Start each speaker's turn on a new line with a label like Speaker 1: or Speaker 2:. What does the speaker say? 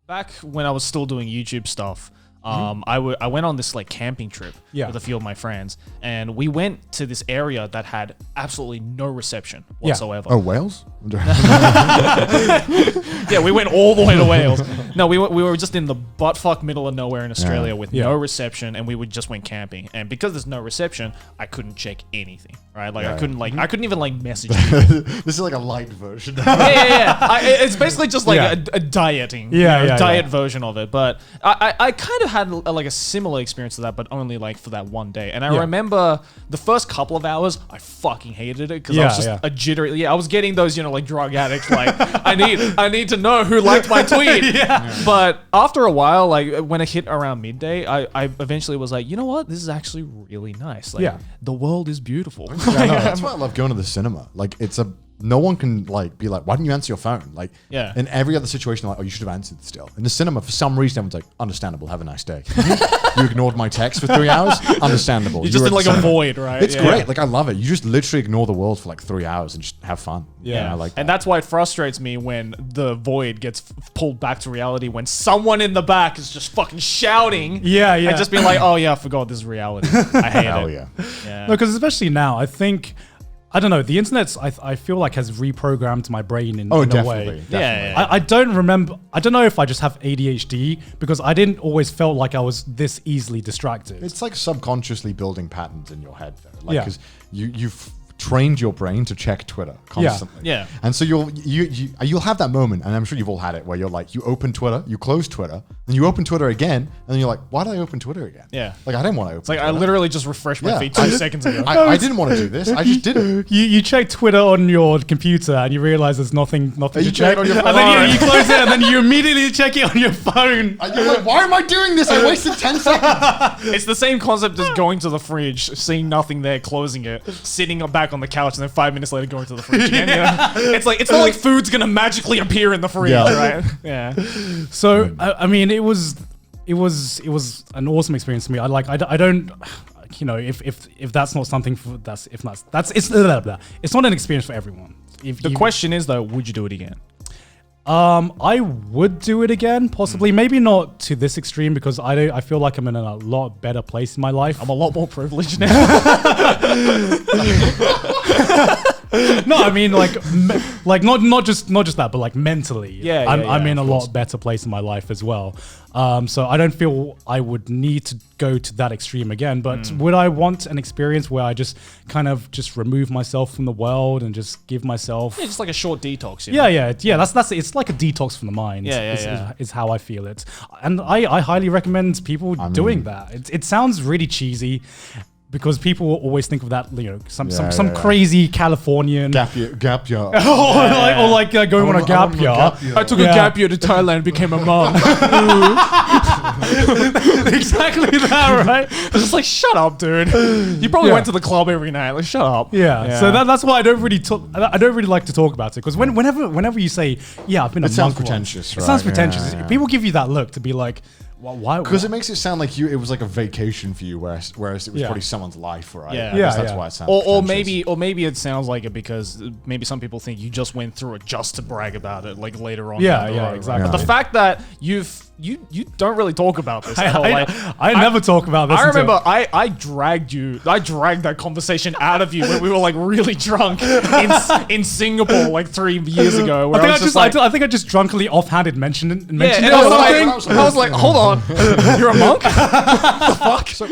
Speaker 1: back when I was still doing YouTube stuff, I went on this like camping trip with a few of my friends, and we went to this area that had absolutely no reception whatsoever.
Speaker 2: Oh, Wales?
Speaker 1: Yeah, we went all the way to Wales. No, we were just in the buttfuck middle of nowhere in Australia with no reception, and we just went camping. And because there's no reception, I couldn't check anything. Right, like I couldn't even like message people.
Speaker 2: This is like a light version.
Speaker 1: It's basically just like a dieting, diet version of it. But I kind of had like a similar experience to that, but only like for that one day. And I remember the first couple of hours, I fucking hated it because I was just a jittery. Yeah, I was getting those, like drug addicts. Like I need to know who liked my tweet. But after a while, like when it hit around midday, I eventually was like, you know what? This is actually really nice. Like the world is beautiful.
Speaker 2: That's why I love going to the cinema. Like no one can like be like, why didn't you answer your phone? Like in every other situation, like, oh, you should have answered still. In the cinema, for some reason, everyone's like, understandable, have a nice day. You ignored my text for 3 hours, understandable.
Speaker 1: You're just in like a void, right?
Speaker 2: It's great. Like I love it. You just literally ignore the world for like 3 hours and just have fun.
Speaker 1: Yeah,
Speaker 2: I like that.
Speaker 1: And that's why it frustrates me when the void gets pulled back to reality, when someone in the back is just fucking shouting. And just being like, oh yeah, I forgot this is reality. I hate it.
Speaker 3: No, because especially now, I don't know, the internet, I feel like has reprogrammed my brain in a way.
Speaker 2: Definitely.
Speaker 3: I don't know if I just have ADHD, because I didn't always felt like I was this easily distracted.
Speaker 2: It's like subconsciously building patterns in your head though. Like, because you've trained your brain to check Twitter constantly. And so you'll have that moment, and I'm sure you've all had it, where you're like, you open Twitter, you close Twitter, then you open Twitter again, and then you're like, why did I open Twitter again? Like I didn't want to open
Speaker 1: It's like
Speaker 2: Twitter.
Speaker 1: I literally just refreshed my feed 2 seconds ago.
Speaker 2: I didn't want to do this. I just did it.
Speaker 3: You check Twitter on your computer and you realize there's nothing to check.
Speaker 2: On your phone.
Speaker 3: And then you close it and then you immediately check it on your phone.
Speaker 2: And you're like, why am I doing this? I wasted 10 seconds.
Speaker 1: It's the same concept as going to the fridge, seeing nothing there, closing it, sitting back on the couch, and then 5 minutes later going to the fridge again. It's like, it's not like food's gonna magically appear in the fridge, right?
Speaker 3: So I mean, it was an awesome experience for me. I don't, if that's not something for it's not an experience for everyone.
Speaker 1: The question is though, would you do it again?
Speaker 3: I would do it again, possibly. Maybe not to this extreme, because I feel like I'm in a lot better place in my life.
Speaker 1: I'm a lot more privileged now.
Speaker 3: No, I mean like not just that, but like mentally. I'm in a lot better place in my life as well. So I don't feel I would need to go to that extreme again. But would I want an experience where I just kind of just remove myself from the world and just give myself
Speaker 1: just like a short detox?
Speaker 3: Yeah. That's it. It's like a detox from the mind. Is how I feel it, and I highly recommend people doing that. It sounds really cheesy, because people will always think of that, some crazy Californian
Speaker 2: gap year.
Speaker 3: Or going on a gap year.
Speaker 1: I took a gap year to Thailand, became a mom.
Speaker 3: Exactly that, right?
Speaker 1: I was just like, shut up, dude. You probably went to the club every night. Like, shut up.
Speaker 3: So that's why I don't really like to talk about it, because whenever you say, I've been a monk,
Speaker 2: sounds pretentious.
Speaker 3: It sounds pretentious. People give you that look to be like, why?
Speaker 2: Because it makes it sound like it was like a vacation for you, whereas it was probably someone's life, right? That's why it sounds.
Speaker 1: Or maybe it sounds like it because maybe some people think you just went through it just to brag about it, like later on.
Speaker 3: Exactly.
Speaker 1: But the fact that you don't really talk about this.
Speaker 3: I never talk about this.
Speaker 1: I remember I dragged that conversation out of you when we were like really drunk in Singapore like 3 years ago. Where
Speaker 3: I think I just drunkenly offhanded mentioned it.
Speaker 1: I was like, hold on, you're a monk? What the fuck?